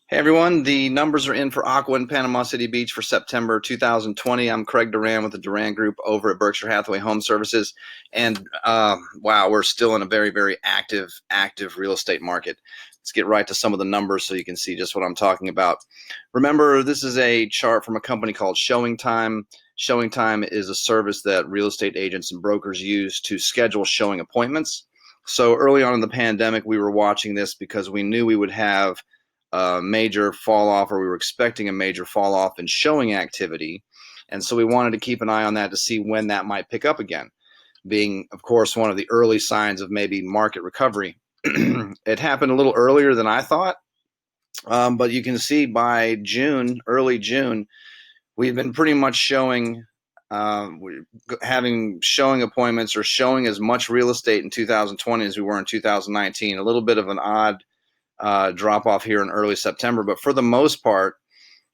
Hey everyone, the numbers are in for Aqua in Panama City Beach for September 2020. I'm Craig Duran with the Duran Group over at Berkshire Hathaway HomeServices. And wow, we're still in a very active real estate market. Let's get right to some of the numbers so you can see just what I'm talking about. Remember, this is a chart from a company called Showing Time. Showing Time is a service that real estate agents and brokers use to schedule showing appointments. So early on in the pandemic, we were watching this because we knew we would have a major fall off, or we were expecting a major fall off in showing activity. And so we wanted to keep an eye on that to see when that might pick up again, being, of course, one of the early signs of maybe market recovery. It happened a little earlier than I thought, but you can see by June, early June, we've been pretty much showing, having showing appointments or showing as much real estate in 2020 as we were in 2019. A little bit of an odd drop off here in early September, but for the most part,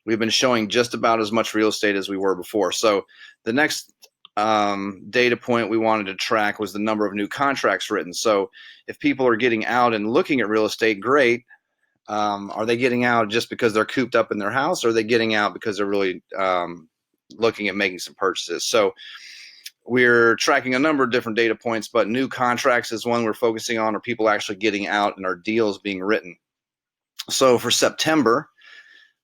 we've been showing just about as much real estate as we were before. So the next data point we wanted to track was the number of new contracts written. So if people are getting out and looking at real estate, great. Are they getting out just because they're cooped up in their house, or are they getting out because they're really looking at making some purchases? So we're tracking a number of different data points, but new contracts is one we're focusing on. Are people actually getting out and are deals being written? So for September,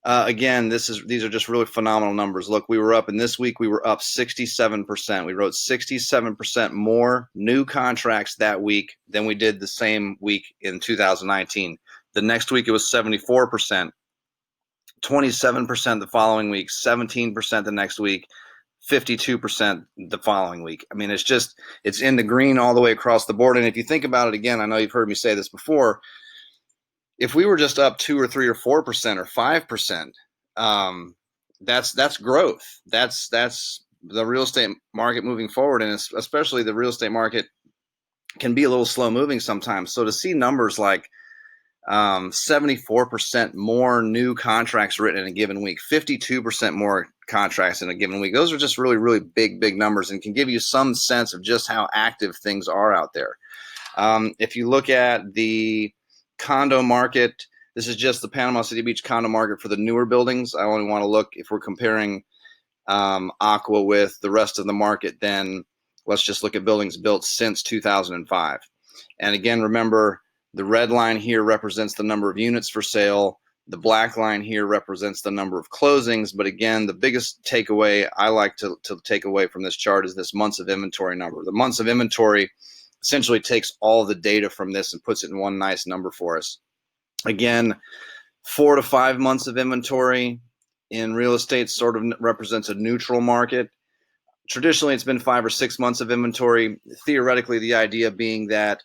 again, these are just really phenomenal numbers. Look, we were up, and this week we were up 67%. We wrote 67% more new contracts that week than we did the same week in 2019. The next week it was 74%, 27% the following week, 17% the next week, 52% the following week. I mean, it's in the green all the way across the board. And if you think about it again, I know you've heard me say this before, if we were just up 2 or 3 or 4% or 5%, that's growth. That's the real estate market moving forward, and especially the real estate market can be a little slow moving sometimes. So to see numbers like 74% more new contracts written in a given week, 52% more contracts in a given week, those are just really big numbers, and can give you some sense of just how active things are out there. If you look at the condo market, this is just the Panama City Beach condo market for the newer buildings. I only want to look, if we're comparing Aqua with the rest of the market, then let's just look at buildings built since 2005. And again, remember, the red line here represents the number of units for sale. The black line here represents the number of closings. But again, the biggest takeaway I like to take away from this chart is this months of inventory number. The months of inventory essentially takes all the data from this and puts it in one nice number for us. Again, 4 to 5 months of inventory in real estate sort of represents a neutral market. Traditionally, it's been 5 or 6 months of inventory. Theoretically, the idea being that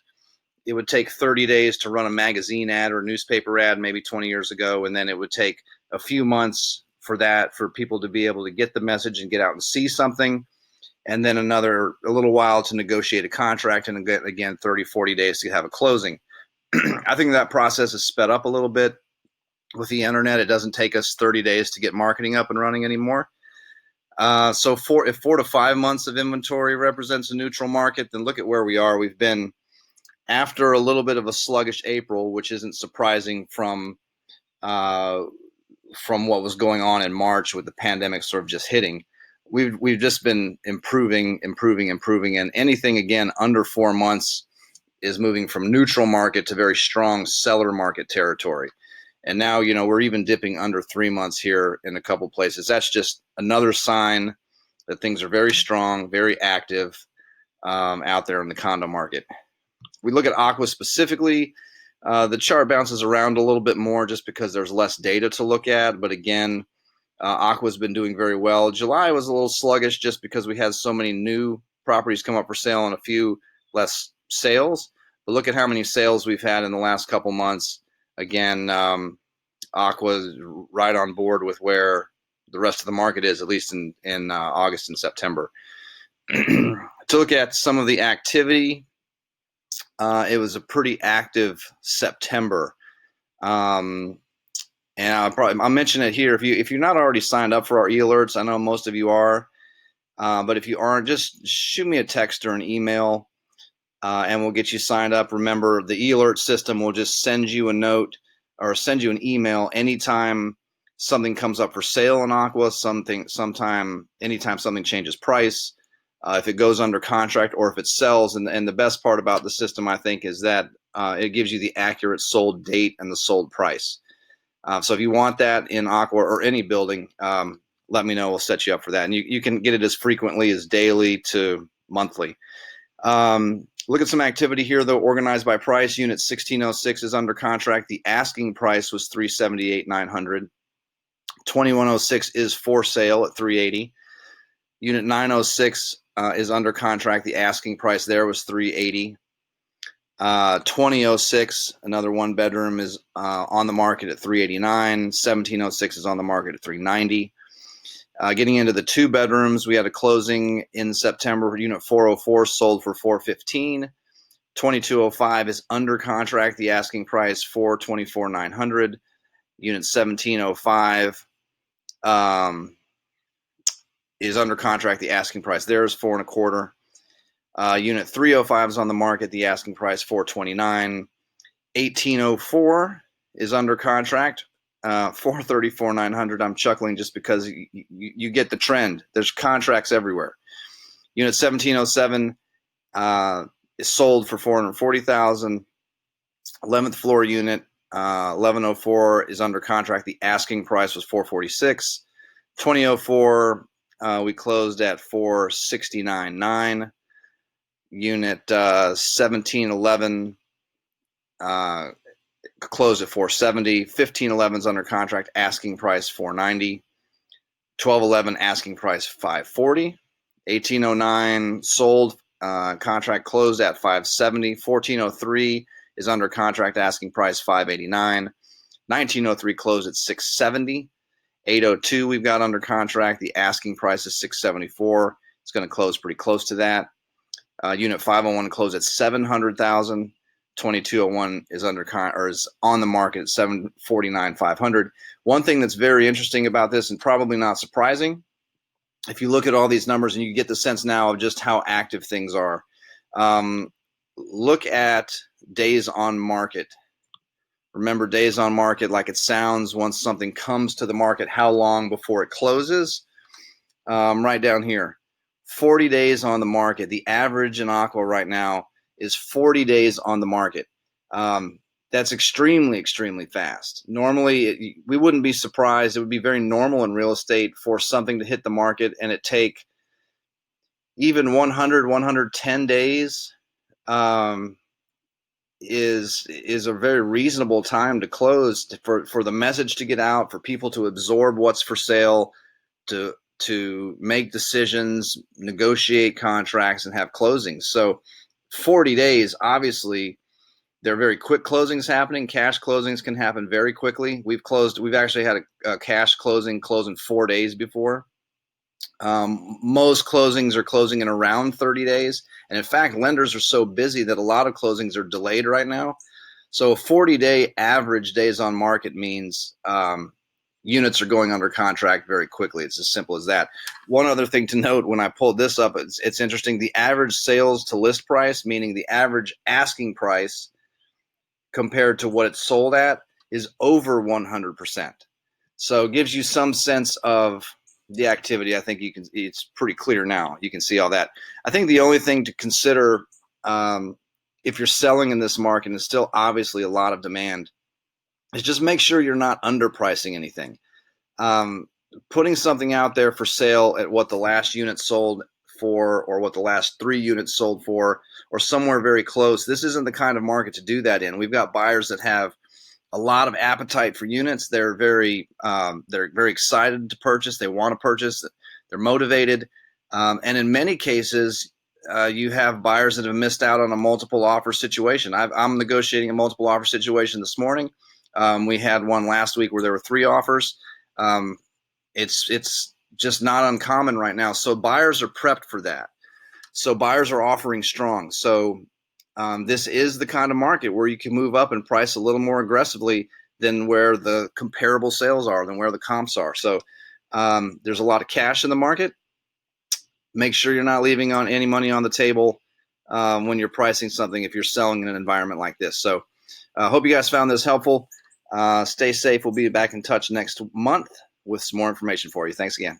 it would take 30 days to run a magazine ad or a newspaper ad maybe 20 years ago, and then it would take a few months for people to be able to get the message and get out and see something, and then a little while to negotiate a contract, and again 30, 40 days to have a closing. I think that process is sped up a little bit with the internet. It doesn't take us 30 days to get marketing up and running anymore. So if 4 to 5 months of inventory represents a neutral market, then look at where we are. We've been, after a little bit of a sluggish April, which isn't surprising from what was going on in March with the pandemic sort of just hitting, we've just been improving, and anything again under 4 months is moving from neutral market to very strong seller market territory. And now, we're even dipping under 3 months here in a couple places. That's just another sign that things are very strong, very active out there in the condo market. We look at Aqua specifically, the chart bounces around a little bit more just because there's less data to look at. But again, Aqua's been doing very well. July was a little sluggish just because we had so many new properties come up for sale and a few less sales. But look at how many sales we've had in the last couple months. Again, Aqua is right on board with where the rest of the market is, at least in August and September. To look at some of the activity, it was a pretty active September. And I'll mention it here. If you're not already signed up for our e-alerts, I know most of you are, but if you aren't, just shoot me a text or an email, and we'll get you signed up. Remember, the e-alert system will just send you a note or send you an email anytime something comes up for sale in Aqua, anytime something changes price, if it goes under contract, or if it sells. And the best part about the system, I think, is that it gives you the accurate sold date and the sold price. So if you want that in Aqua or any building, let me know. We'll set you up for that. And you can get it as frequently as daily to monthly. Look at some activity here, though. Organized by price. Unit 1606 is under contract. The asking price was $378,900. 2106 is for sale at $380,000. Unit 906 is under contract. The asking price there was $380,000. 2006, another one bedroom, is on the market at $389,000. 1706 is on the market at $390,000. Getting into the 2 bedrooms, we had a closing in September. Unit 404 sold for $415,000. 2205 is under contract. The asking price $424,900. Unit 1705 is under contract. The asking price there is $425,000. Unit 305 is on the market. The asking price $429,000. 1804 is under contract. $434,900. I'm chuckling just because you get the trend. There's contracts everywhere. Unit 1707 is sold for $440,000. 11th floor unit 1104 is under contract. The asking price was $446,000. 2004 we closed at $469,900. Unit 1711 closed at $470,000. 1511 is under contract. Asking price $490,000. 1211 asking price $540,000. 1809 sold. Contract closed at $570,000. 1403 is under contract. Asking price $589,000. 1903 closed at $670,000. 802 we've got under contract. The asking price is $674,000. It's going to close pretty close to that. Unit 501 closed at $700,000. 2201 is is on the market at $749,500. One thing that's very interesting about this, and probably not surprising, if you look at all these numbers and you get the sense now of just how active things are, look at days on market. Remember, days on market, like it sounds once something comes to the market, how long before it closes? Right down here, 40 days on the market. The average in Aqua right now is 40 days on the market. That's extremely, extremely fast. Normally, we wouldn't be surprised. It would be very normal in real estate for something to hit the market and it take even 100, 110 days is a very reasonable time to close, for the message to get out, for people to absorb what's for sale, to make decisions, negotiate contracts, and have closings. So 40 days, obviously, there are very quick closings happening. Cash closings can happen very quickly. We've actually had a cash closing close in 4 days before. Most closings are closing in around 30 days. And in fact, lenders are so busy that a lot of closings are delayed right now. So a 40-day average days on market means units are going under contract very quickly. It's as simple as that. One other thing to note, when I pulled this up, it's interesting. The average sales to list price, meaning the average asking price compared to what it's sold at, is over 100%. So it gives you some sense of the activity. I think it's pretty clear now. You can see all that. I think the only thing to consider if you're selling in this market, and still obviously a lot of demand, is just make sure you're not underpricing anything. Putting something out there for sale at what the last unit sold for, or what the last 3 units sold for, or somewhere very close. This isn't the kind of market to do that in. We've got buyers that have a lot of appetite for units. They're very excited to purchase. They want to purchase. They're motivated. And in many cases, you have buyers that have missed out on a multiple offer situation. I'm negotiating a multiple offer situation this morning. We had one last week where there were 3 offers. It's just not uncommon right now. So buyers are prepped for that. So buyers are offering strong. So this is the kind of market where you can move up and price a little more aggressively than where the comparable sales are, than where the comps are. So there's a lot of cash in the market. Make sure you're not leaving on any money on the table when you're pricing something if you're selling in an environment like this. So I hope you guys found this helpful. Stay safe. We'll be back in touch next month with some more information for you. Thanks again.